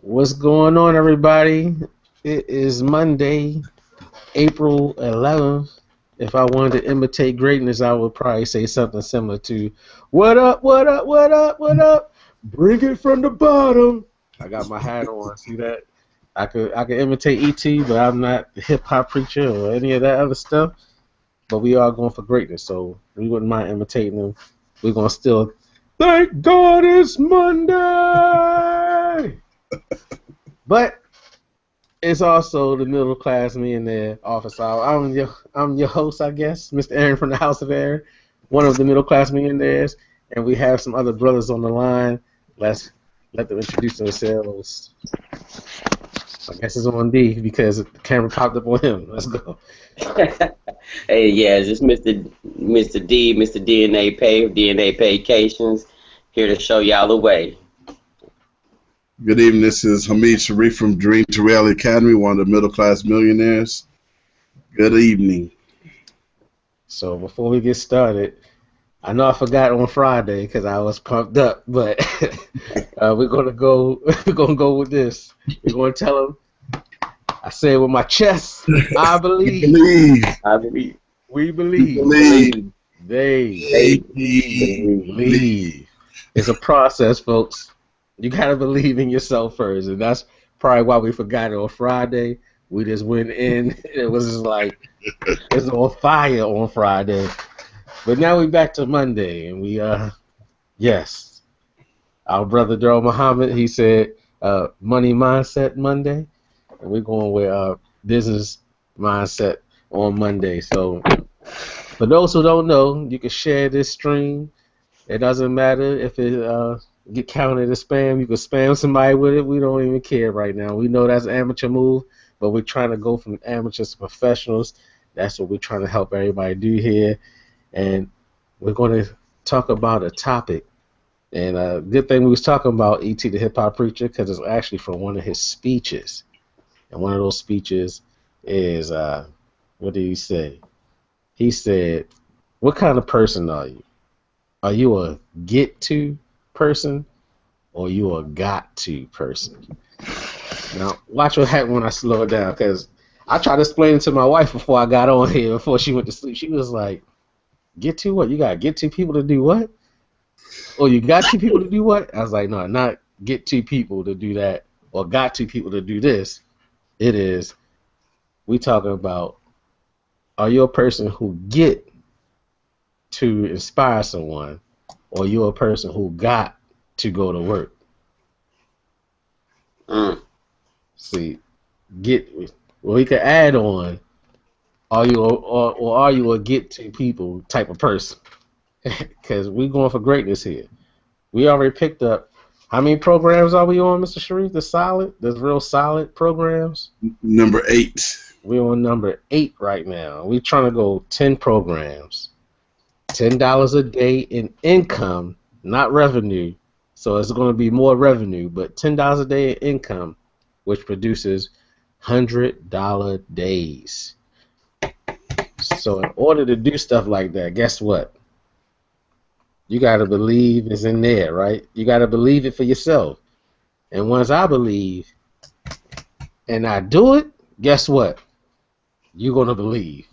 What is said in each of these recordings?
What's going on, everybody? It is Monday, April 11th. If I wanted to imitate greatness, I would probably say something similar to, "What up, what up, what up, what up? Bring it from the bottom." I got my hat on. See that? I could imitate ET, but I'm not the hip hop preacher or any of that other stuff. But we are going for greatness, so we wouldn't mind imitating them. We're gonna still thank God it's Monday. But it's also the middle class millionaire office hour. I'm your host, I guess, Mr. Aaron from the House of Aaron, one of the middle class millionaires, and we have some other brothers on the line. Let's let them introduce themselves. I guess it's on D because the camera popped up on him. Let's go. Hey, yes, it's Mr. DNA Pay, DNA Paycations, here to show y'all the way. Good evening. This is Hamid Sharif from Dream to Reality Academy, one of the middle class millionaires. Good evening. So before we get started, I know I forgot on Friday because I was pumped up, but we're gonna go. We're gonna go with this. We're gonna tell them. I say it with my chest. I believe. I believe. We believe. Believe. They believe. It's a process, folks. You gotta believe in yourself first, and that's probably why we forgot it on Friday. We just went in. It was just like it's on fire on Friday. But now we back to Monday, and we yes, our brother Darrell Muhammad, he said money mindset Monday, and we're going with business mindset on Monday. So for those who don't know, you can share this stream. It doesn't matter if it get counted as spam. You can spam somebody with it. We don't even care right now. We know that's an amateur move, but we're trying to go from amateurs to professionals. That's what we're trying to help everybody do here. And we're going to talk about a topic. And good thing we was talking about E.T. the Hip Hop Preacher because it's actually from one of his speeches. And one of those speeches is, what did he say? He said, what kind of person are you? Are you a get-to person or you a got-to person? Now, watch what happened when I slow it down because I tried to explain it to my wife before I got on here, before she went to sleep. She was like, get to what? You got to get to people to do what? Oh, you got two people to do what? I was like, no, not get two people to do that or got two people to do this. It is, we talking about, are you a person who get to inspire someone or you a person who got to go to work? See, we could add on, are you or are you a get to people type of person? Because we going for greatness here. We already picked up. How many programs are we on, Mr. Sharif? The real solid programs? Number 8. We're on number 8 right now. We're trying to go 10 programs. $10 a day in income, not revenue. So it's going to be more revenue, but $10 a day in income, which produces $100 days. So in order to do stuff like that, guess what? You got to believe it's in there, right? You got to believe it for yourself. And once I believe and I do it, guess what? You're going to believe.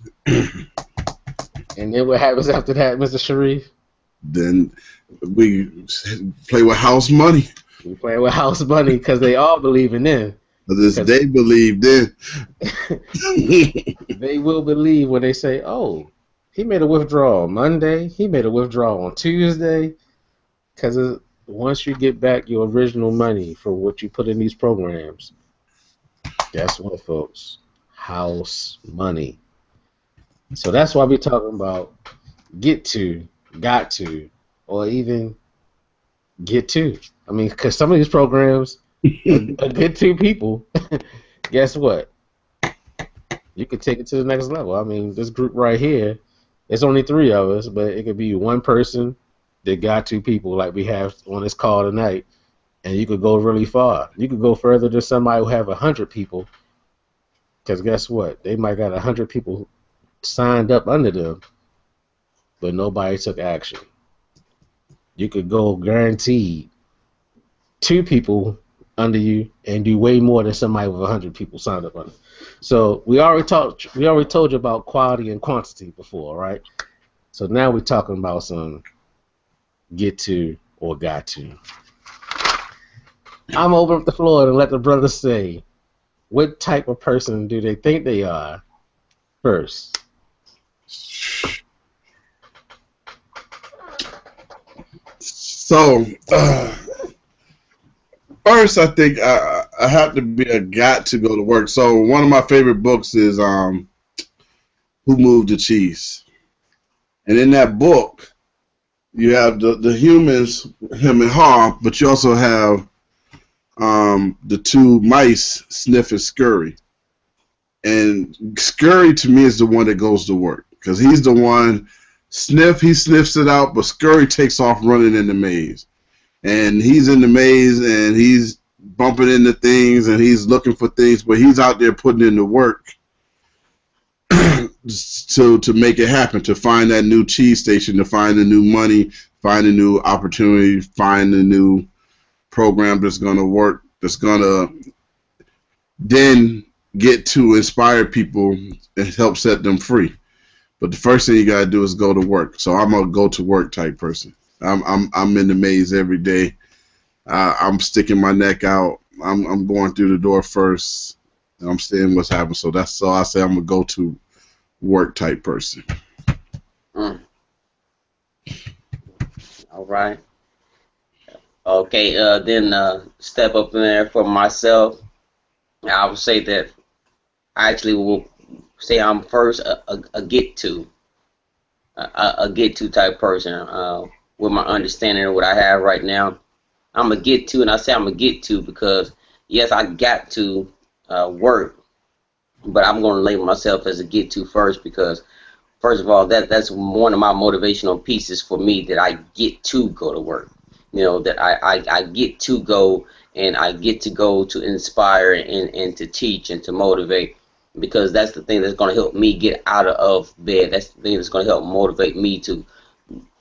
And then what happens after that, Mr. Sharif? Then we play with house money. We play with house money because they all believe in them. They believe then. They will believe when they say, oh, he made a withdrawal Monday. He made a withdrawal on Tuesday. Because once you get back your original money for what you put in these programs, guess what, folks? House money. So that's why we're talking about get to, got to, or even get to. I mean, because some of these programs are get to people. Guess what? You could take it to the next level. I mean, this group right here, it's only 3 of us, but it could be one person that got 2 people like we have on this call tonight, and you could go really far. You could go further than somebody who have 100 people, because guess what? They might got 100 people signed up under them, but nobody took action. You could go guaranteed 2 people under you and do way more than somebody with 100 people signed up under. So we already told you about quality and quantity before, right? So now we're talking about some get to or got to. I'm gonna open up the floor and let the brothers say what type of person do they think they are first. So, first, I think I have to be a got to go to work. So, one of my favorite books is Who Moved the Cheese? And in that book, you have the humans, him and Haw, but you also have the two mice, Sniff and Scurry. And Scurry, to me, is the one that goes to work because he's the one. Sniff, he sniffs it out, but Scurry takes off running in the maze. And he's in the maze, and he's bumping into things, and he's looking for things, but he's out there putting in the work to make it happen, to find that new cheese station, to find the new money, find a new opportunity, find a new program that's going to work, that's going to then get to inspire people and help set them free. But the first thing you gotta do is go to work. So I'm a go to work type person. I'm in the maze every day. I'm sticking my neck out. I'm going through the door first. And I'm seeing what's happening. So I say I'm a go to work type person. All right. Okay. Then step up in there for myself. I would say that I actually will say I'm first a get to type person with my understanding of what I have right now. I'm a get to, and I say I'm a get to because yes, I got to work, but I'm going to label myself as a get to first because first of all that's one of my motivational pieces for me, that I get to go to work. You know, that I get to go, and I get to go to inspire and to teach and to motivate. Because that's the thing that's going to help me get out of bed. That's the thing that's going to help motivate me to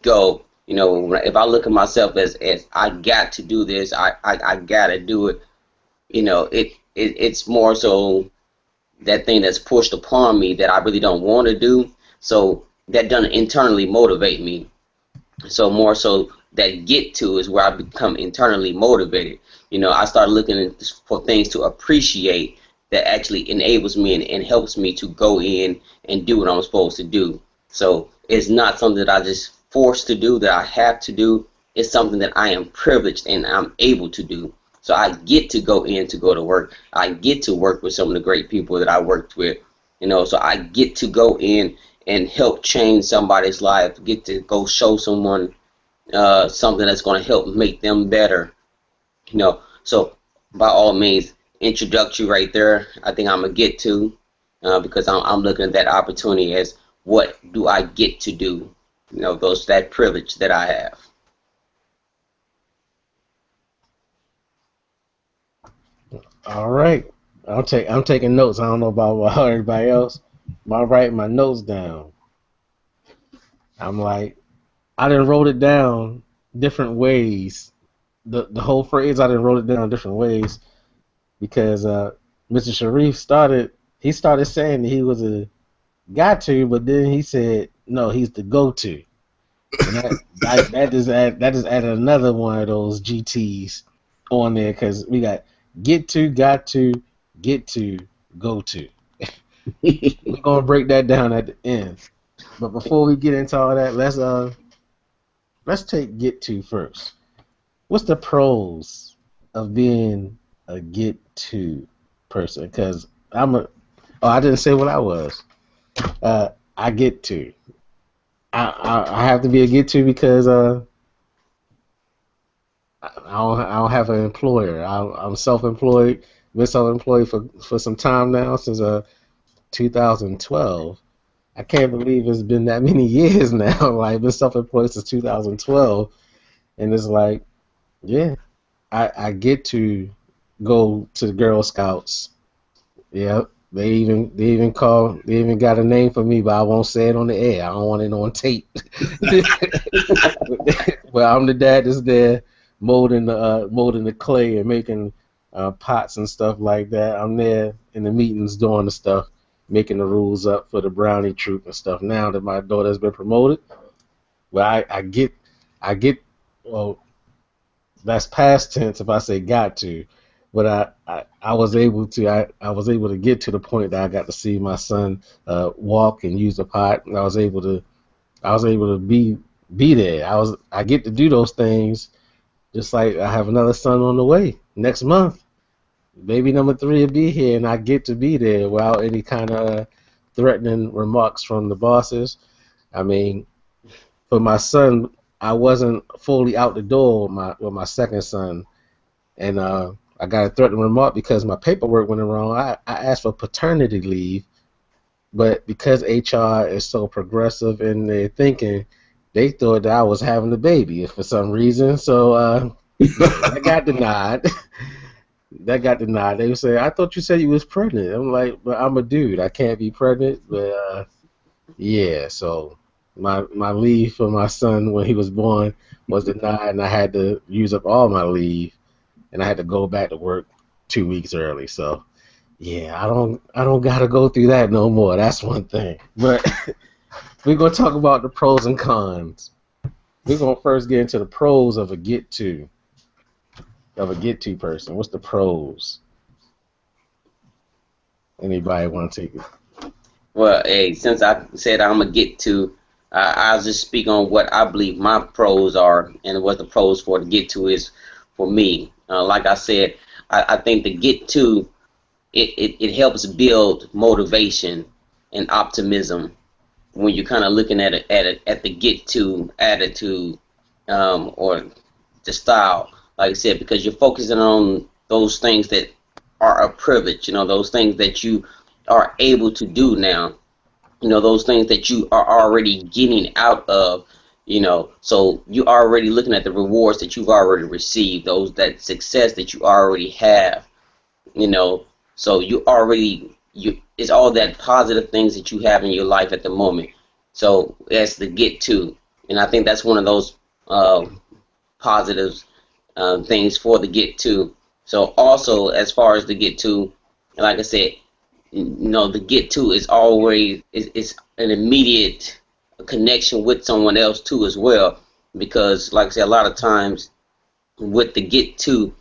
go. You know, if I look at myself as I got to do this, I got to do it. You know, it's more so that thing that's pushed upon me that I really don't want to do. So that doesn't internally motivate me. So more so that get to is where I become internally motivated. You know, I start looking for things to appreciate that actually enables me and helps me to go in and do what I'm supposed to do. So it's not something that I just forced to do, that I have to do. It's something that I am privileged and I'm able to do. So I get to go in to go to work. I get to work with some of the great people that I worked with. You know, so I get to go in and help change somebody's life. Get to go show someone something that's going to help make them better. You know, so by all means, introductory right there. I think I'm gonna get to because I'm looking at that opportunity as what do I get to do? You know, that privilege that I have. All right, I'm taking notes. I don't know about everybody else, but I'm writing my notes down. I'm like, I done wrote it down different ways. The whole phrase I done wrote it down different ways because Mr. Sharif started saying that he was a got to, but then he said no, he's the go to. And that just added another one of those GTs on there because we got get to, got to, get to, go to. We're gonna break that down at the end. But before we get into all that, let's take get to first. What's the pros of being a get to person? Because I didn't say what I was. I get to. I have to be a get to because I don't have an employer. I'm self-employed. Been self-employed for some time now, since 2012. I can't believe it's been that many years now. Like, I've been self-employed since 2012, and it's like, yeah, I get to go to the Girl Scouts. Yep. They even got a name for me, but I won't say it on the air. I don't want it on tape. Well, I'm the dad that's there molding the clay and making pots and stuff like that. I'm there in the meetings doing the stuff, making the rules up for the brownie troop and stuff. Now that my daughter's been promoted, well, I get, well, that's past tense if I say got to, but I was able to I was able to get to the point that I got to see my son walk and use the pot, and I was able to be there. I get to do those things, just like I have another son on the way next month. Baby number 3 will be here, and I get to be there without any kind of threatening remarks from the bosses. I mean, for my son, I wasn't fully out the door with my second son, and I got a threatening remark because my paperwork went wrong. I asked for paternity leave, but because HR is so progressive in their thinking, they thought that I was having the baby for some reason. So I got denied. That got denied. They would say, "I thought you said you was pregnant." I'm like, "But I'm a dude. I can't be pregnant." But yeah, so my leave for my son when he was born was denied, and I had to use up all my leave, and I had to go back to work 2 weeks early. So yeah, I don't gotta go through that no more. That's one thing. But we're gonna talk about the pros and cons. We're gonna first get into the pros of a get to person. What's the pros? Anybody want to take it? Well, hey, since I said I'm gonna get to, I'll just speak on what I believe my pros are and what the pros for the get to is for me. Like I said, I think the get to it helps build motivation and optimism when you're kind of looking at it at the get to attitude or the style, like I said, because you're focusing on those things that are a privilege, those things that you are able to do now, those things that you are already getting out of, so you're already looking at the rewards that you've already received, that success that you already have, so it's all that positive things that you have in your life at the moment. So that's the get to, and I think that's one of those positives things for the get to. So also, as far as the get to, like I said, the get to is always is an immediate connection with someone else too as well, because like I said, a lot of times with the get to,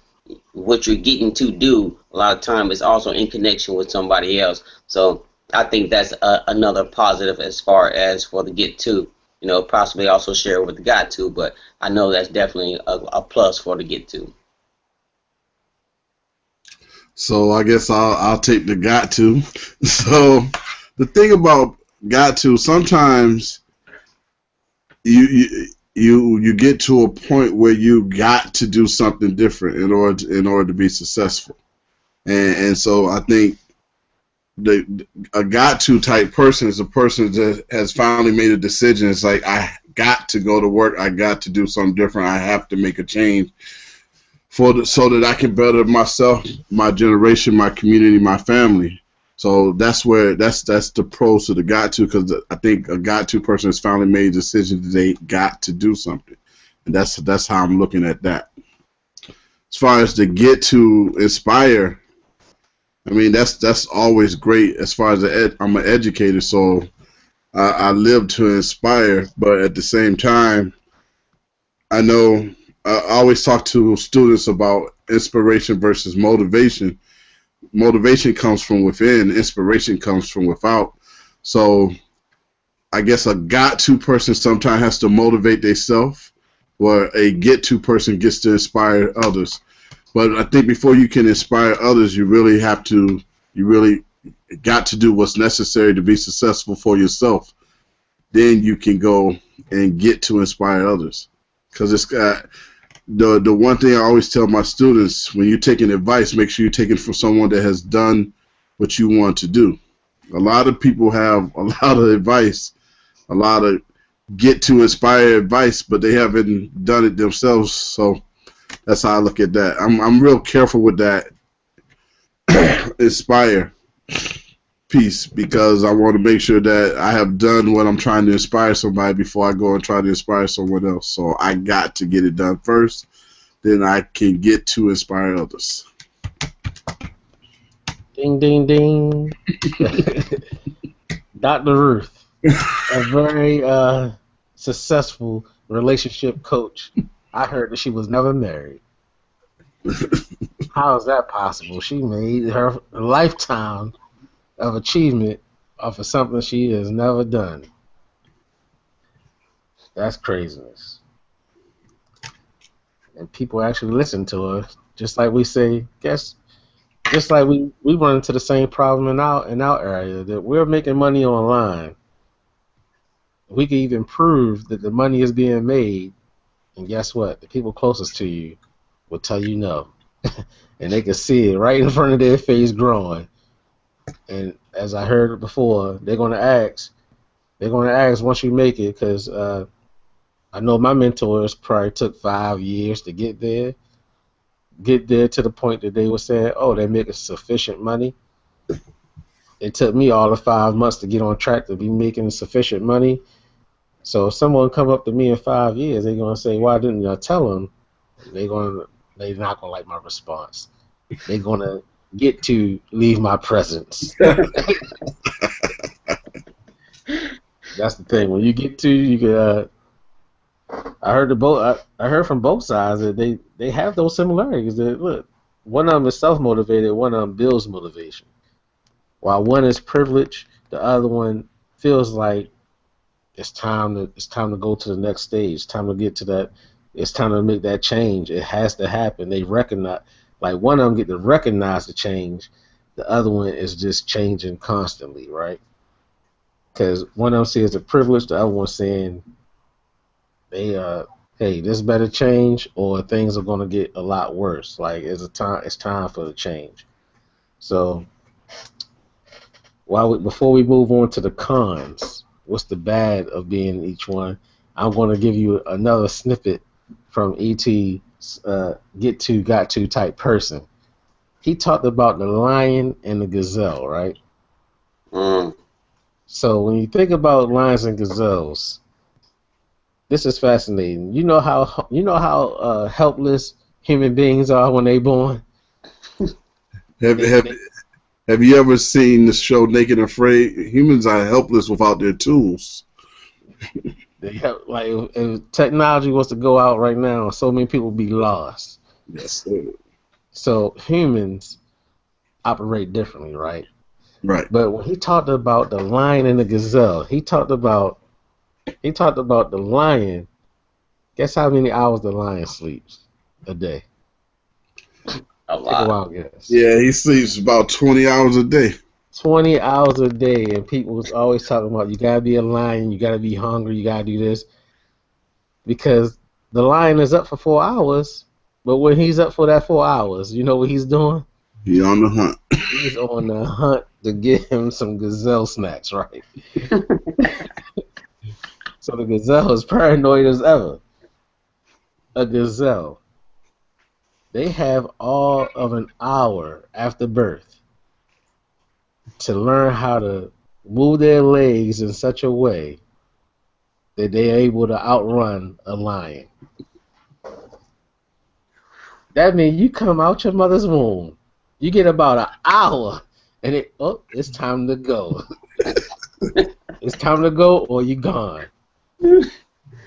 what you're getting to do, a lot of time is also in connection with somebody else. So I think that's another positive as far as for the get to. Possibly also share with the got to, but I know that's definitely a plus for the get to. So I guess I'll take the got to. So the thing about got to, sometimes you get to a point where you got to do something different in order to be successful, and so I think a got to type person is a person that has finally made a decision. It's like, I got to go to work. I got to do something different. I have to make a change so that I can better myself, my generation, my community, my family. So that's the pros to the got to, because I think a got to person has finally made a decision that they got to do something, and that's how I'm looking at that. As far as the get to inspire, I mean, that's always great. As far as I'm an educator, so I live to inspire, but at the same time, I know I always talk to students about inspiration versus motivation. Motivation comes from within, inspiration comes from without. So I guess a got-to person sometimes has to motivate themselves, where a get-to person gets to inspire others. But I think before you can inspire others, you really got to do what's necessary to be successful for yourself. Then you can go and get to inspire others. Because it's the one thing I always tell my students, when you're taking advice, make sure you're taking it from someone that has done what you want to do. A lot of people have a lot of advice, a lot of get to inspire advice, but they haven't done it themselves. So that's how I look at that. I'm real careful with that inspire piece, because I want to make sure that I have done what I'm trying to inspire somebody before I go and try to inspire someone else. So I got to get it done first, then I can get to inspire others. Ding, ding, ding. Dr. Ruth, a very successful relationship coach. I heard that she was never married. How is that possible? She made her lifetime of achievement off of something she has never done. That's craziness. And people actually listen to her, just like we say, just like we run into the same problem in our area, that we're making money online. We can even prove that the money is being made, and guess what? The people closest to you will tell you no. And they can see it right in front of their face growing. And as I heard before, they're gonna ask once you make it, because I know my mentors probably took 5 years to get there to the point that they were saying, oh, they're making sufficient money. It took me all of 5 months to get on track to be making sufficient money. So if someone come up to me in 5 years, they're gonna say, why didn't I tell them? They're not gonna like my response. They're gonna get to leave my presence. That's the thing. When you get to, you can. I heard from both sides that they have those similarities. That look, one of them is self-motivated, one of them builds motivation. While one is privileged, the other one feels like it's time to go to the next stage. It's time to get to that. It's time to make that change. It has to happen. They recognize, like one of them get to recognize the change. The other one is just changing constantly, right? Because one of them says the privilege, the other one saying hey, this better change or things are gonna get a lot worse. Like it's time for the change. So before we move on to the cons, what's the bad of being each one? I'm gonna give you another snippet from E.T.'s got to type person. He talked about the lion and the gazelle, right? So when you think about lions and gazelles, this is fascinating. You know how helpless human beings are when they born. Have you ever seen the show Naked and Afraid? Humans are helpless without their tools. Like if technology was to go out right now, so many people would be lost. Yes, sir. So humans operate differently, right? Right. But when he talked about the lion and the gazelle, he talked about the lion. Guess how many hours the lion sleeps a day? A lot. Take a wild guess. Yeah, he sleeps about 20 hours a day. 20 hours a day, and people was always talking about you gotta be a lion, you gotta be hungry, you gotta do this. Because the lion is up for 4 hours, but when he's up for that 4 hours, you know what he's doing? He's on the hunt. He's on the hunt to get him some gazelle snacks, right? So the gazelle is paranoid as ever. A gazelle, they have all of an hour after birth to learn how to move their legs in such a way that they're able to outrun a lion. That means you come out your mother's womb, you get about an hour, and it's time to go. It's time to go or you gone.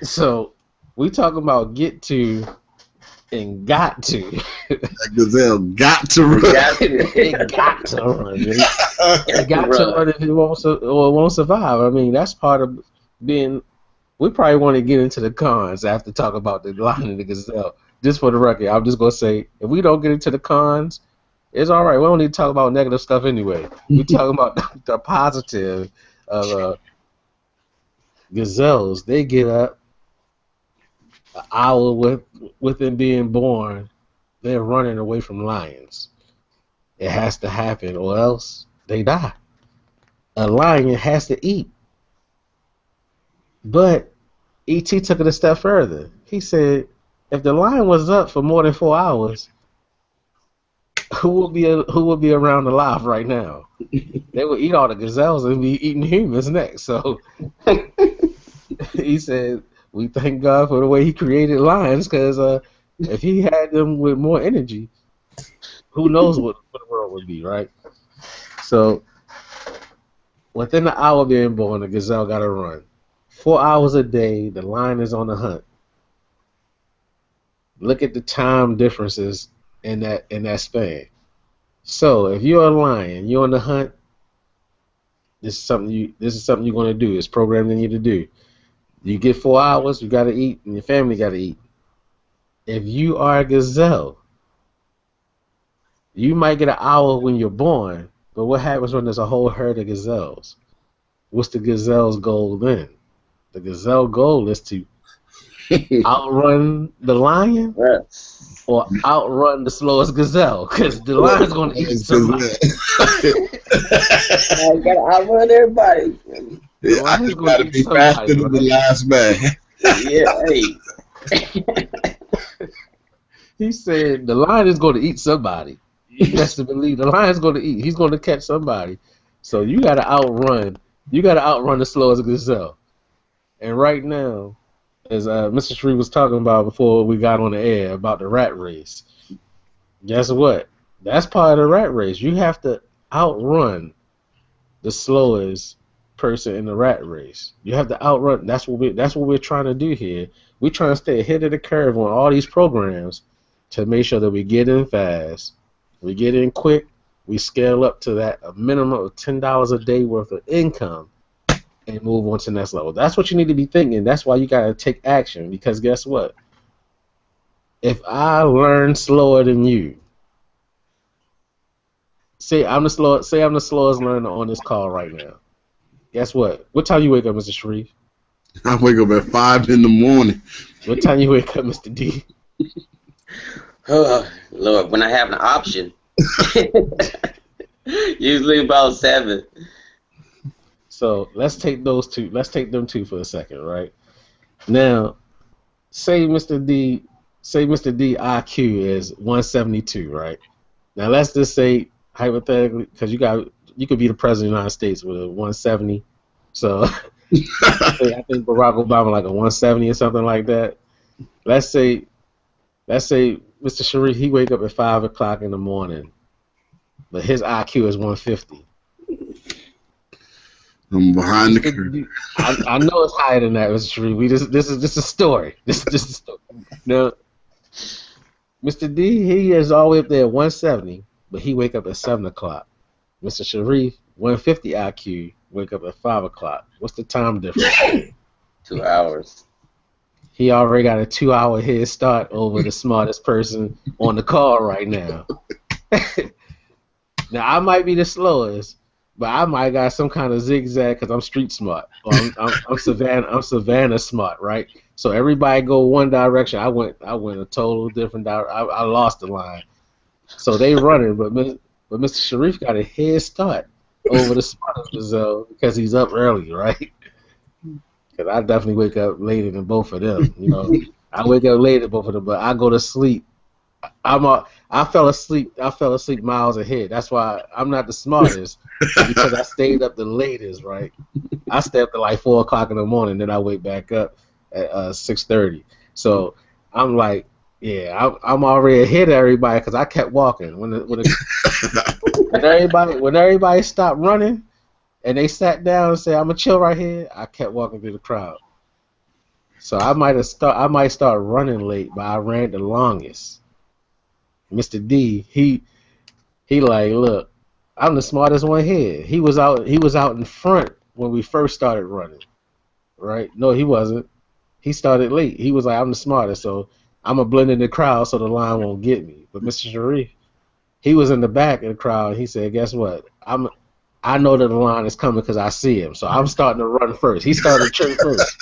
So we talking about get to and got to. That gazelle got to run. It got to run. It got to run if it won't survive. I mean, that's part of being. We probably want to get into the cons after talk about the lion and the gazelle. Just for the record, I'm just gonna say if we don't get into the cons, it's all right. We don't need to talk about negative stuff anyway. We talking about the positive of gazelles. They get up an hour with them being born. They're running away from lions. It has to happen, or else they die. A lion has to eat. But E.T. took it a step further. He said, if the lion was up for more than 4 hours, who would be around alive right now? They would eat all the gazelles and be eating humans next. So he said, we thank God for the way he created lions, because if he had them with more energy, who knows what the world would be, right? So within the hour of being born, the gazelle got to run 4 hours a day. The lion is on the hunt. Look at the time differences in that span. So if you're a lion, you're on the hunt. This is something you're going to do. It's programming you to do. You get 4 hours. You got to eat, and your family got to eat. If you are a gazelle, you might get an hour when you're born, but what happens when there's a whole herd of gazelles? What's the gazelle's goal then? The gazelle goal is to outrun the lion Yes. or outrun the slowest gazelle, because the lion's going to eat somebody. I gotta outrun everybody. Yeah, I just gotta be faster than the last man. Yeah, hey. He said the lion is going to eat somebody. He has to believe the lion's going to eat. He's going to catch somebody. So you got to outrun. You got to outrun the slowest gazelle. And right now, as Mr. Shree was talking about before we got on the air about the rat race, guess what? That's part of the rat race. You have to outrun the slowest person in the rat race. You have to outrun. That's what we're trying to do here. We're trying to stay ahead of the curve on all these programs to make sure that we get in fast, we get in quick, we scale up to that a minimum of $10 a day worth of income, and move on to the next level. That's what you need to be thinking. That's why you gotta take action. Because guess what? If I learn slower than you, say I'm the slowest learner on this call right now. Guess what? What time you wake up, Mr. Sharif? I wake up at 5 in the morning. What time you wake up, Mr. D? Oh, Lord, when I have an option. Usually about 7. So let's take those two. Let's take them two for a second, right? Now, say Mr. D IQ is 172, right? Now let's just say hypothetically, because you could be the president of the United States with a 170. So I think Barack Obama like a 170 or something like that. Let's say Mr. Sharif, he wake up at 5 o'clock in the morning, but his IQ is 150. I'm behind the curtain. I know it's higher than that, Mr. Sharif. This is just a story. This is just a story. Now, Mr. D, he is all the way up there at 170, but he wake up at 7 o'clock. Mr. Sharif, 150 IQ, wake up at 5 o'clock. What's the time difference? 2 hours. He already got a 2-hour head start over the smartest person on the call right now. Now, I might be the slowest, but I might got some kind of zigzag because I'm street smart. Or I'm Savannah smart, right? So everybody go one direction. I went a total different direction. I lost the line. So they running, but Mr. Sharif got a head start over the smartest gazelle because he's up early, right? Because I definitely wake up later than both of them. You know, I wake up later than both of them, but I go to sleep. I fell asleep miles ahead. That's why I'm not the smartest, because I stayed up the latest, right? I stay up to like 4 o'clock in the morning, then I wake back up at 6:30. So I'm like, yeah, I'm already ahead of everybody because I kept walking. When everybody stopped running and they sat down and said, "I'm gonna chill right here," I kept walking through the crowd. So I might start running late, but I ran the longest. Mr. D, he like, look, I'm the smartest one here. He was out in front when we first started running, right? No, he wasn't. He started late. He was like, I'm the smartest, so I'm gonna blend in the crowd so the line won't get me. But Mr. Sharif, he was in the back of the crowd. And he said, guess what? I know that the line is coming because I see him, so I'm starting to run first. He started to trip first.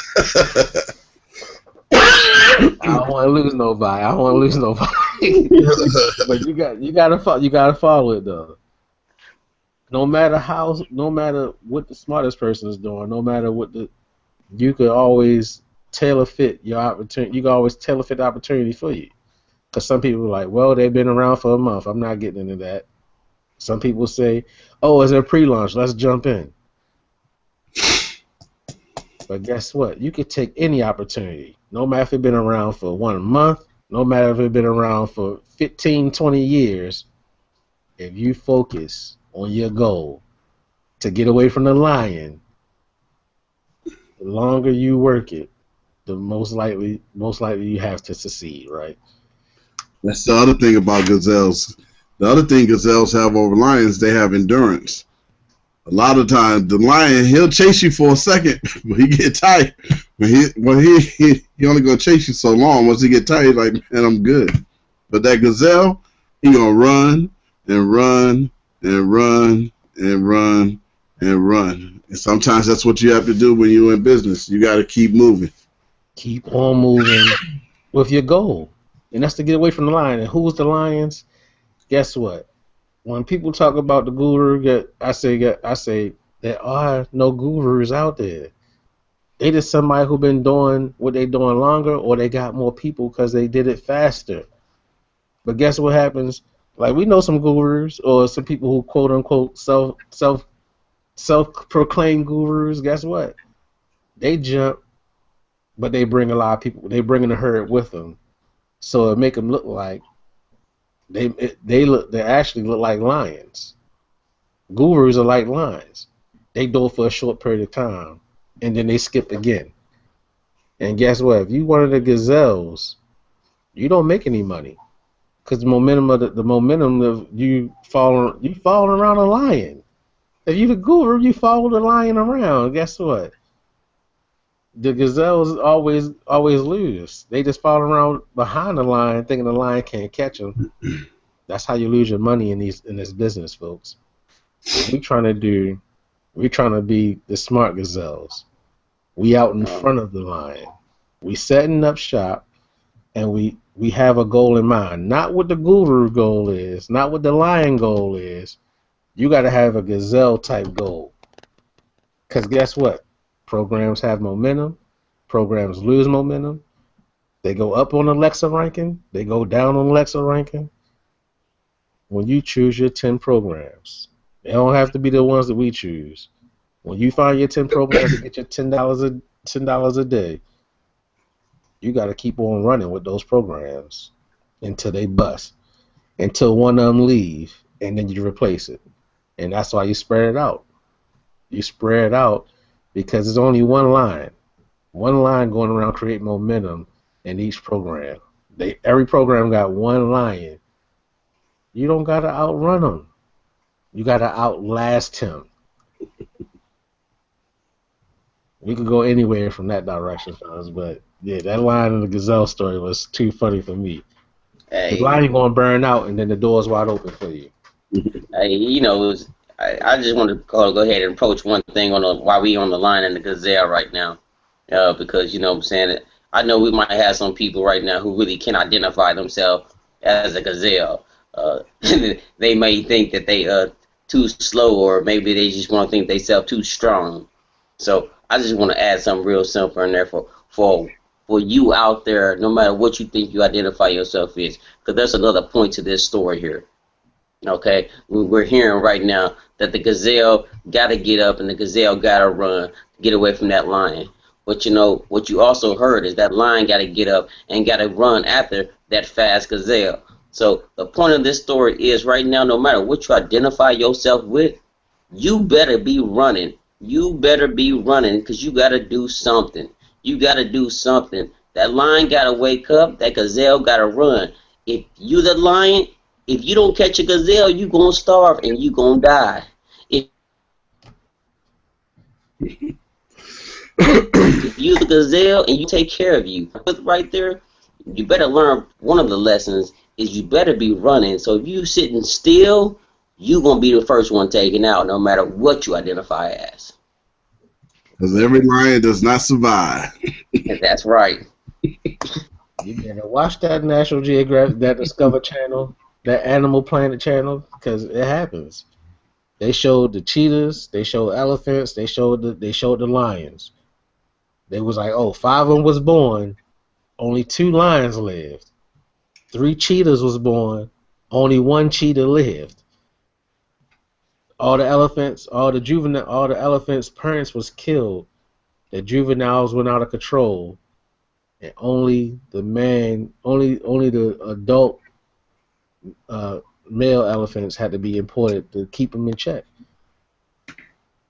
I don't want to lose nobody. But you gotta follow it though. No matter what the smartest person is doing, no matter you could always tailor fit your opportunity. You can always tailor fit the opportunity for you. Because some people are like, well, they've been around for a month. I'm not getting into that. Some people say, oh, it's a pre-launch. Let's jump in. But guess what? You could take any opportunity, no matter if it's been around for 1 month, no matter if it's been around for 15, 20 years. if you focus on your goal to get away from the lion, the longer you work it, the most likely you have to succeed, right? That's the other thing about gazelles. The other thing gazelles have over lions, they have endurance. A lot of times, the lion, he'll chase you for a second, but he get tired. He only gonna chase you so long. Once he get tired, he's like, man, I'm good. But that gazelle, he gonna run and run and run and run and run. And sometimes that's what you have to do when you're in business. You got to keep moving. Keep on moving with your goal, and that's to get away from the lion. And who's the lions? Guess what? When people talk about the guru, I say there are no gurus out there. They just somebody who been doing what they doing longer, or they got more people because they did it faster. But guess what happens? Like, we know some gurus or some people who quote unquote self-proclaimed gurus. Guess what? They jump, but they bring a lot of people. They bring in the herd with them, so it make them look like they actually look like lions. Gurus are like lions. They do it for a short period of time, and then they skip again. And guess what? If you one of the gazelles, you don't make any money because the momentum of you falling around a lion. If you the guru, you follow the lion around. Guess what? The gazelles always lose. They just fall around behind the lion, thinking the lion can't catch them. That's how you lose your money in this business, folks. What we're trying to be the smart gazelles. We out in front of the lion. We setting up shop, and we have a goal in mind. Not what the guru goal is, not what the lion goal is. You got to have a gazelle type goal. Because guess what? Programs have momentum. Programs lose momentum. They go up on Alexa ranking. They go down on Alexa ranking. When you choose your 10 programs, they don't have to be the ones that we choose. When you find your 10 programs to get your $10 a day, you got to keep on running with those programs until they bust, until one of them leave, and then you replace it. And that's why you spread it out. You spread it out because there's only one line going around creating momentum in each program. Every program got one lion. You don't got to outrun him. You got to outlast him. We could go anywhere from that direction, fellas, but yeah, that line in the gazelle story was too funny for me. Hey, The lion going to burn out, and then the door's wide open for you. hey, I just want to go ahead and approach one thing while we on the line in the gazelle right now, because what I'm saying, I know we might have some people right now who really can identify themselves as a gazelle. They may think that they too slow, or maybe they just want to think they self too strong. So I just want to add something real simple in there for you out there, no matter what you think you identify yourself as, because there's another point to this story here. Okay, we're hearing right now that the gazelle got to get up and the gazelle got to run to get away from that lion. But what you also heard is that lion got to get up and got to run after that fast gazelle. So the point of this story is right now, no matter what you identify yourself with, you better be running. You better be running because you got to do something. You got to do something. That lion got to wake up. That gazelle got to run. If you the lion, if you don't catch a gazelle, you going to starve and you going to die. If you the gazelle and you take care of you, right there, you better learn one of the lessons is you better be running. So if you sitting still, you going to be the first one taken out no matter what you identify as. Because every lion does not survive. That's right. You better watch that National Geographic, that Discover Channel, that Animal Planet channel, because it happens. They showed the cheetahs, they showed elephants, they showed the lions. They was like, oh, 5 of them was born, only 2 lions lived. 3 cheetahs was born, only 1 cheetah lived. All the elephants' parents was killed. The juveniles went out of control, and only the adult male elephants had to be imported to keep them in check.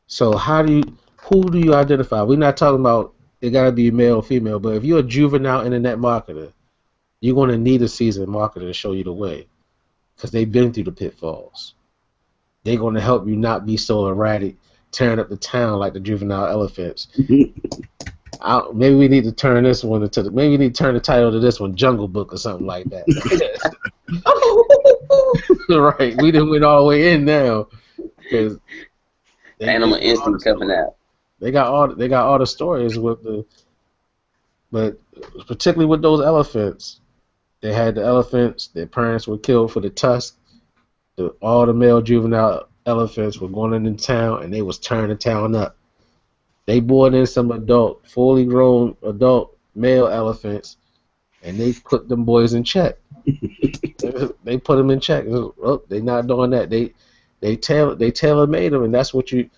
So who do you identify? We're not talking about it got to be male or female, but if you're a juvenile internet marketer, you're going to need a seasoned marketer to show you the way because they've been through the pitfalls. They're going to help you not be so erratic, tearing up the town like the juvenile elephants. Maybe we need to turn this one maybe we need to turn the title to this one Jungle Book or something like that. Right, we didn't went all the way in now because Animal Instinct coming out. They got all the stories but particularly with those elephants, they had the elephants. Their parents were killed for the tusk. All the male juvenile elephants were going into town and they was tearing the town up. They brought in some fully grown adult male elephants, and they put them boys in check. They put them in check. Oh, they not doing that. They tailor made them, and that's what you're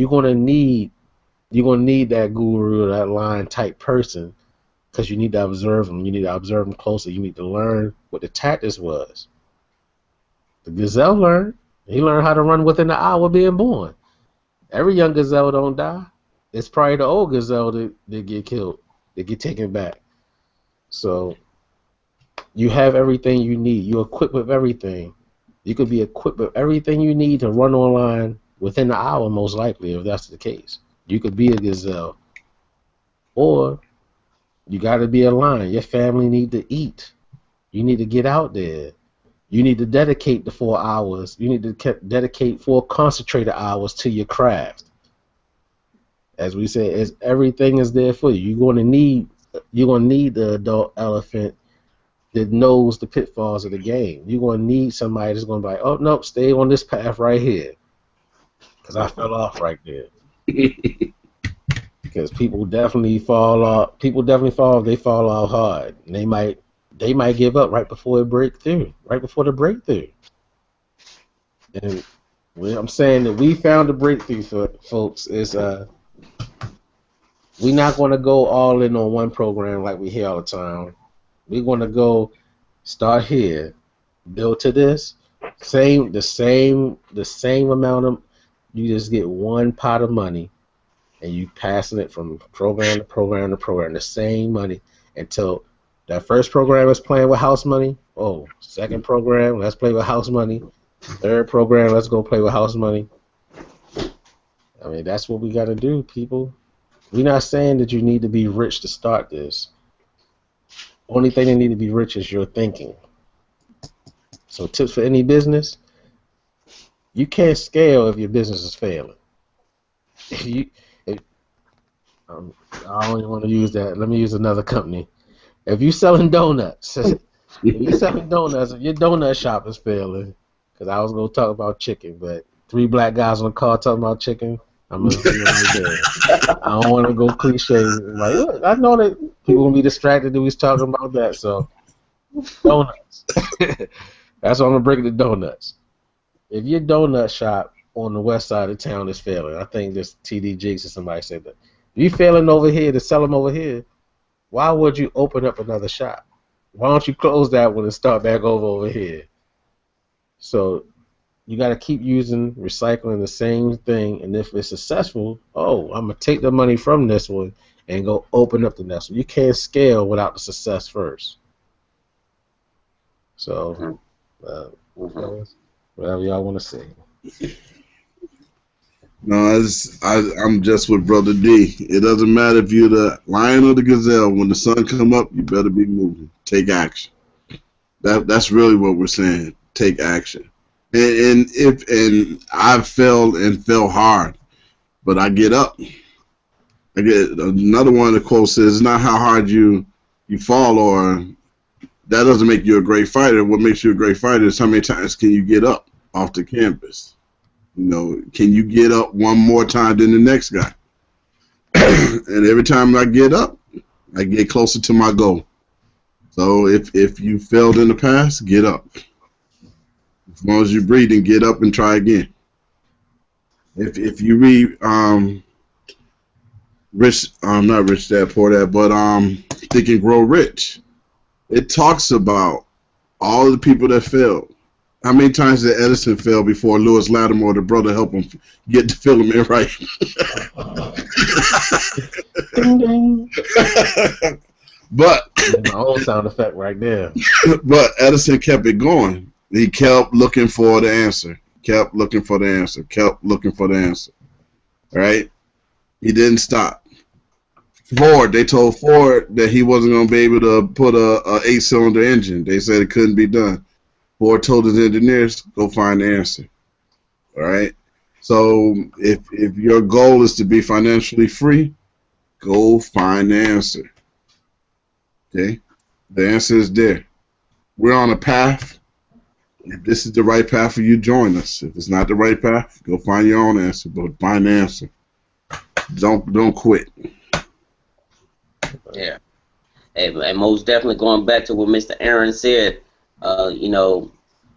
gonna need. You're gonna need that guru or that lion type person because you need to observe them. You need to observe them closely. You need to learn what the tactics was. The gazelle learned. He learned how to run within an hour of being born. Every young gazelle don't die. It's probably the old gazelle that get killed, that get taken back. So you have everything you need. You're equipped with everything. You could be equipped with everything you need to run online within an hour, most likely, if that's the case. You could be a gazelle. Or you got to be a lion. Your family need to eat. You need to get out there. You need to dedicate the 4 hours. You need to dedicate 4 concentrated hours to your craft. As we say, everything is there for you. You're gonna need the adult elephant that knows the pitfalls of the game. You're gonna need somebody that's gonna be like, oh nope, stay on this path right here, because I fell off right there. Because people definitely fall off. They fall off hard. And they might give up right before the breakthrough. And I'm saying that we found the breakthrough, for folks. Is we're not going to go all in on one program like we hear all the time. We're going to go start here, build to this, the same amount of. You just get one pot of money, and you passing it from program to program to program, the same money until that first program is playing with house money. Oh, second program, let's play with house money. Third program, let's go play with house money. I mean, that's what we got to do, people. We're not saying that you need to be rich to start this. Only thing that need to be rich is your thinking. So tips for any business: you can't scale if your business is failing. I don't even want to use that. Let me use another company. If you're selling donuts, if your donut shop is failing, because I was going to talk about chicken, but 3 black guys on the car talking about chicken, I'm going to be right there. I don't want to go cliche. Like, look, I know that people going to be distracted that we was talking about that, so donuts. That's why I'm going to break the donuts. If your donut shop on the west side of town is failing, I think this TD Jakes or somebody said that. If you're failing over here to sell them over here, why would you open up another shop? Why don't you close that one and start back over here? So you got to keep recycling the same thing, and if it's successful, I'm going to take the money from this one and go open up the next one. You can't scale without the success first. So, whatever y'all want to say. No, I'm just with Brother D. It doesn't matter if you're the lion or the gazelle. When the sun come up, you better be moving. Take action. That's really what we're saying. Take action. And I've failed and fell hard, but I get up. I get another one of the quotes says, "It's not how hard you fall, or that doesn't make you a great fighter. What makes you a great fighter is how many times can you get up off the canvas. You know, can you get up one more time than the next guy? And every time I get up, I get closer to my goal. So if you failed in the past, get up. As long as you're breathing, get up and try again. If you read not Rich Dad Poor Dad, but Think and Grow Rich, it talks about all the people that failed. How many times did Edison fail before Lewis Lattimore, the brother, helped him get the filament right? Ding ding. But Made my own sound effect right there. but Edison kept it going. He kept looking for the answer. Kept looking for the answer. Kept looking for the answer. Right? He didn't stop. Ford, they told Ford that he wasn't going to be able to put a 8-cylinder engine. They said it couldn't be done. Ford told his engineers, go find the answer. All right? So if your goal is to be financially free, go find the answer. Okay? The answer is there. We're on a path. If this is the right path for you, join us. If it's not the right path, go find your own answer. But find the answer. Don't quit. Yeah. And most definitely going back to what Mr. Aaron said, you know,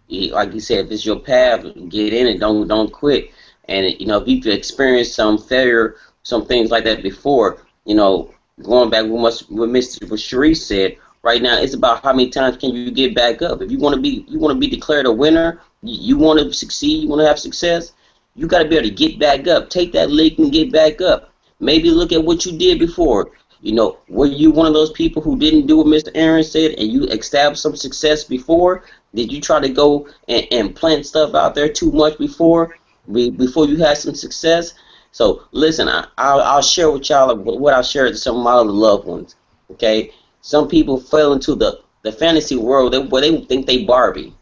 like you said, if it's your path, get in it. Don't quit. And you know, if you've experienced some failure, some things like that before, you know, going back with what Mr. Sharice said, right now it's about how many times can you get back up. If you want to be declared a winner, you want to succeed, you want to have success, you got to be able to get back up. Take that leap and get back up. Maybe look at what you did before. You know, were you one of those people who didn't do what Mr. Aaron said and you established some success before? Did you try to go and plant stuff out there too much before you had some success? So listen, I'll share with y'all what I shared to some of my other loved ones. Okay, some people fell into the fantasy world where they think they Barbie.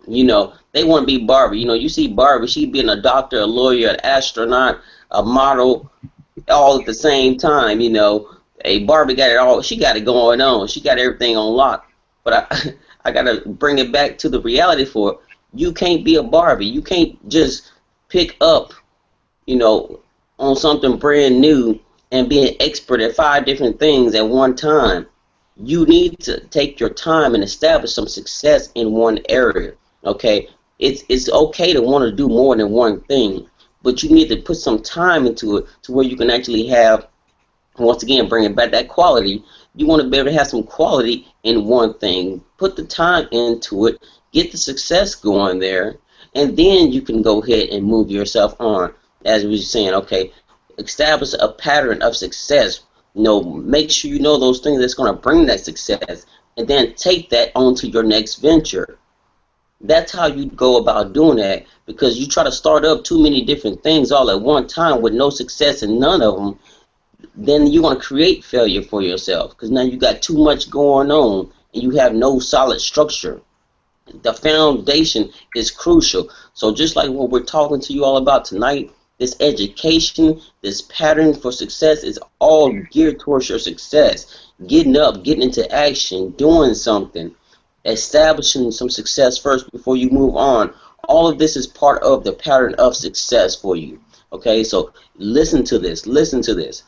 You know, they want to be Barbie. You know, you see Barbie, she being a doctor, a lawyer, an astronaut, a model, all at the same time. You know, hey, Barbie got it all. She got it going on. She got everything on lock. But I gotta bring it back to the reality for it. You can't be a Barbie. You can't just pick up, you know, on something brand new and be an expert at 5 different things at one time. You need to take your time and establish some success in one area. Okay, it's okay to want to do more than one thing, but you need to put some time into it to where you can actually have, once again, bringing back that quality. You want to be able to have some quality in one thing. Put the time into it, get the success going there, and then you can go ahead and move yourself on. As we were saying, okay, establish a pattern of success. You know, make sure you know those things that's going to bring that success, and then take that on to your next venture. That's how you go about doing that, because you try to start up too many different things all at one time with no success in none of them, then you're going to create failure for yourself, because now you got too much going on and you have no solid structure. The foundation is crucial. So just like what we're talking to you all about tonight, this education, this pattern for success is all geared towards your success. Getting up, getting into action, doing something, establishing some success first before you move on. All of this is part of the pattern of success for you. Okay, so listen to this. Listen to this.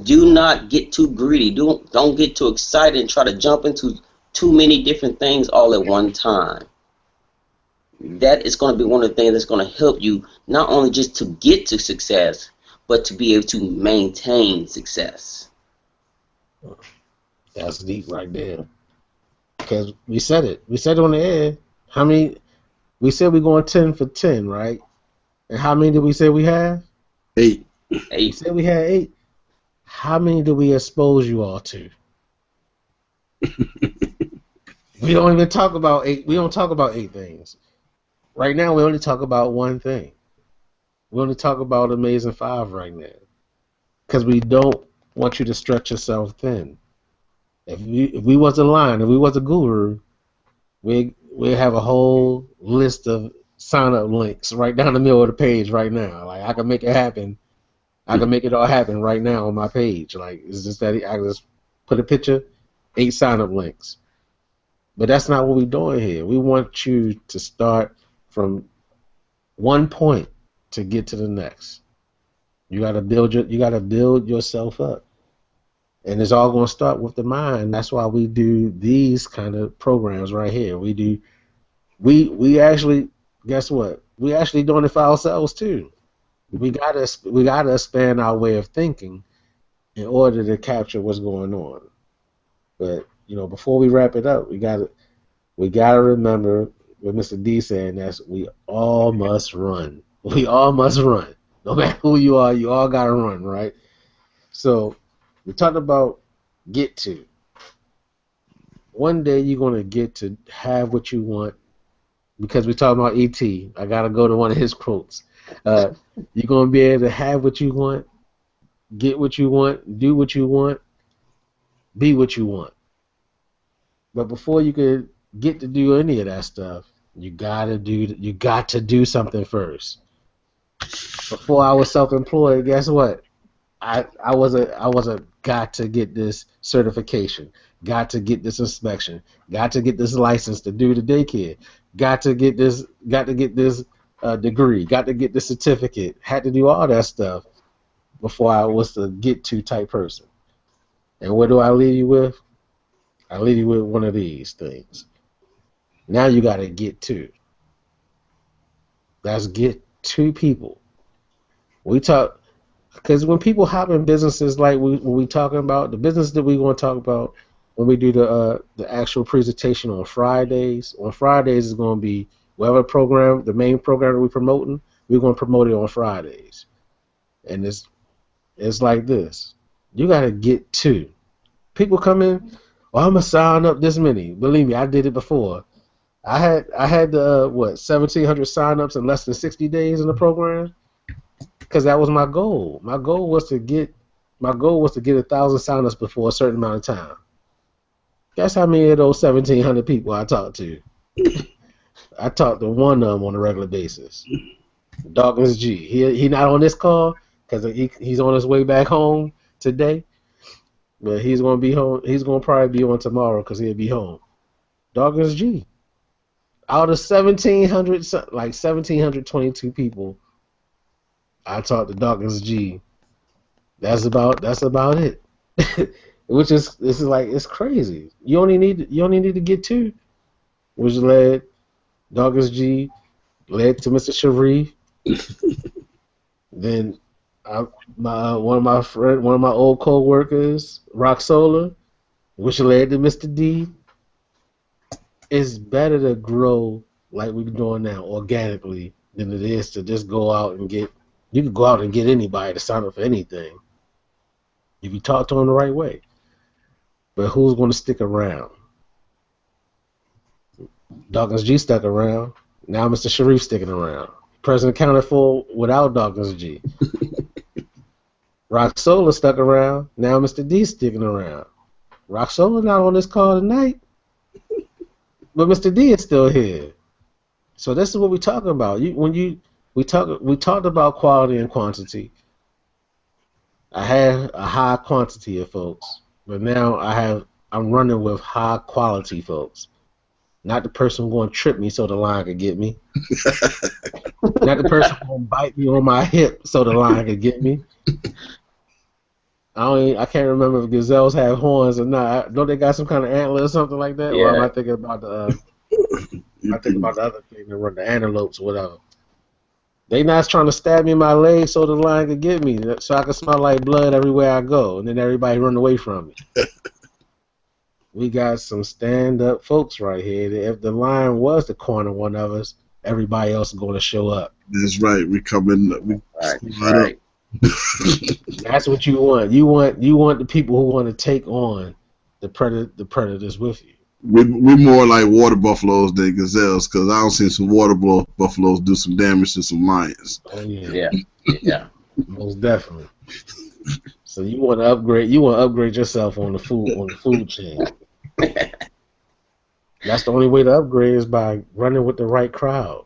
Do not get too greedy. Don't get too excited and try to jump into too many different things all at one time. That is going to be one of the things that's going to help you not only just to get to success, but to be able to maintain success. That's deep right there. Because we said it. We said it on the air. How many? We said we're going 10 for 10, right? And how many did we say we have? 8. We said we had 8. How many did we expose you all to? We don't even talk about 8. We don't talk about 8 things. Right now, we only talk about one thing. We only talk about Amazing 5 right now. Because we don't want you to stretch yourself thin. If we was a line, if we was a guru, we have a whole list of sign-up links right down the middle of the page right now. Like, I can make it happen. I can make it all happen right now on my page. Like, it's just that I just put a picture, 8 sign-up links. But that's not what we're doing here. We want you to start from one point to get to the next. You gotta build yourself up. And it's all gonna start with the mind. That's why we do these kind of programs right here. We actually, guess what? We actually doing it for ourselves too. We gotta expand our way of thinking in order to capture what's going on. But you know, before we wrap it up, we gotta remember with Mr. D saying that we all must run. We all must run. No matter who you are, you all gotta run, right? So we talked about get to. One day you're gonna get to have what you want because we're talking about ET. I gotta go to one of his quotes. You're gonna be able to have what you want, get what you want, do what you want, be what you want. But before you could get to do any of that stuff, you got to do something first. Before I was self-employed, guess what? I was a got to get this certification, got to get this inspection, got to get this license to do the daycare, got to get this degree, got to get this certificate, had to do all that stuff before I was the get to type person. And what do I leave you with? I leave you with one of these things. Now you got to get to. That's get to people. We talk, because when people hop in businesses like we talking about, the business that we want to talk about when we do the actual presentation on Fridays is going to be whatever program, the main program that we're promoting, we're going to promote it on Fridays. And it's like this. You got to get to. People come in, well, I'm going to sign up this many. Believe me, I did it before. I had 1,700 sign-ups in less than 60 days in the program because that was my goal. My goal was to get 1,000 sign-ups before a certain amount of time. Guess how many of those 1,700 people I talked to? I talked to one of them on a regular basis. Dawkins G. He not on this call because he's on his way back home today. But he's gonna be home. He's gonna probably be on tomorrow because he'll be home. Dawkins G. Out of 1,700, like 1,722 people, I talked to Dawkins G. That's about it. Which is it's crazy. You only need to get two, which led Dawkins G. led to Mr. Sharif. Then one of my old co-workers, Rock Solar, which led to Mr. D. It's better to grow like we're doing now, organically, than it is to just go out and get. You can go out and get anybody to sign up for anything if you talk to them the right way. But who's going to stick around? Dawkins G stuck around. Now Mr. Sharif sticking around. President accounted for without Dawkins G. Rock Solar stuck around. Now Mr. D sticking around. Rock Solar not on this call tonight, but Mr. D is still here. So this is what we're talking about. We talked about quality and quantity. I had a high quantity of folks, but now I'm running with high quality folks. Not the person who's going to trip me so the line could get me. Not the person who's going to bite me on my hip so the line could get me. I can't remember if gazelles have horns or not. Don't they got some kind of antler or something like that? Yeah. Or am I thinking about the other thing that run the antelopes or whatever? They not trying to stab me in my leg so the lion could get me, so I can smell like blood everywhere I go, and then everybody run away from me. We got some stand-up folks right here. If the lion was to corner one of us, everybody else is going to show up. That's right. We coming. Right. That's what you want. You want the people who want to take on the predators with you. We're more like water buffaloes than gazelles, because I don't see some water buffaloes do some damage to some lions. Oh yeah. Yeah. Most definitely. So you want to upgrade yourself on the food chain. That's the only way to upgrade is by running with the right crowd.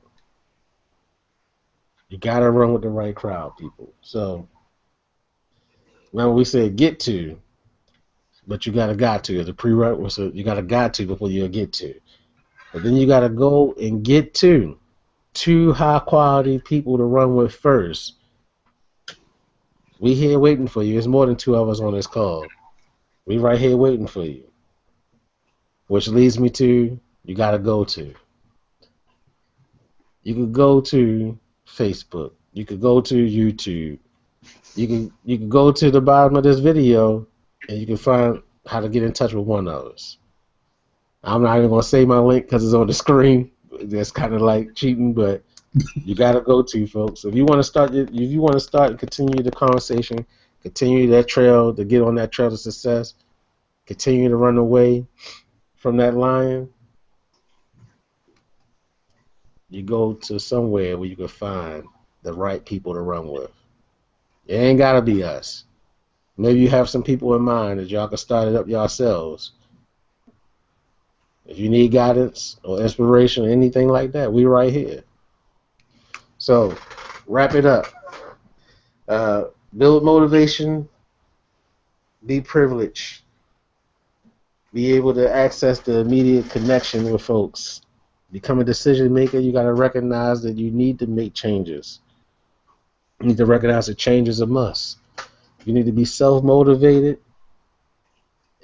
You gotta run with the right crowd, people. So remember we said get to, but you got to. The prerequisite, you got to before you get to. But then you gotta go and get to two high quality people to run with first. We here waiting for you. There's more than two of us on this call. We right here waiting for you. Which leads me to, you gotta go to. You could go to Facebook. You could go to YouTube. You can go to the bottom of this video and you can find how to get in touch with one of us. I'm not even gonna say my link because it's on the screen. That's kind of like cheating, but you got to go to, folks. If you want to start and continue the conversation, continue that trail to get on that trail to success, continue to run away from that lion, you go to somewhere where you can find the right people to run with. It ain't gotta be us. Maybe you have some people in mind that y'all can start it up yourselves. If you need guidance or inspiration or anything like that, we right here. So, wrap it up. Build motivation, be privileged, be able to access the immediate connection with folks. Become a decision maker. You got to recognize that you need to make changes. You need to recognize that change is a must. You need to be self-motivated,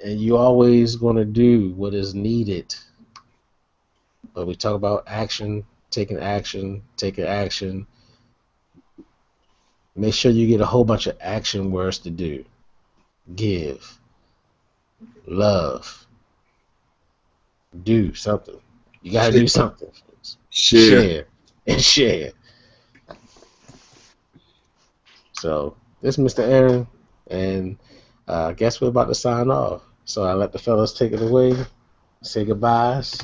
and you're always going to do what is needed. But we talk about action, taking action, taking action. Make sure you get a whole bunch of action words to do. Give, love, do something. You got to do something. Share, and share. So, this is Mr. Aaron, and I guess we're about to sign off. So I let the fellas take it away. Say goodbyes.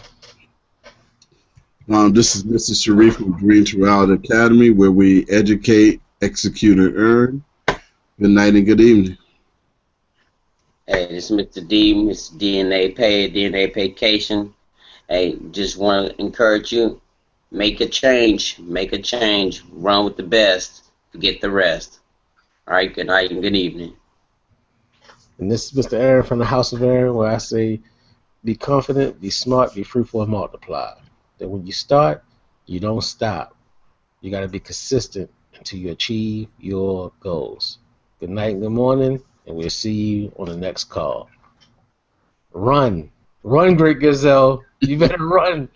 This is Mr. Sharif from Dream to Reality Academy, where we educate, execute, and earn. Good night and good evening. Hey, this is Mr. D, Mr. DNA Pay, DNA Vacation. Hey, just want to encourage you, make a change, run with the best, forget the rest. All right, good night and good evening. And this is Mr. Aaron from the House of Aaron, where I say, be confident, be smart, be fruitful, and multiply. That when you start, you don't stop. You got to be consistent until you achieve your goals. Good night and good morning, and we'll see you on the next call. Run. Run, Great Gazelle. You better run.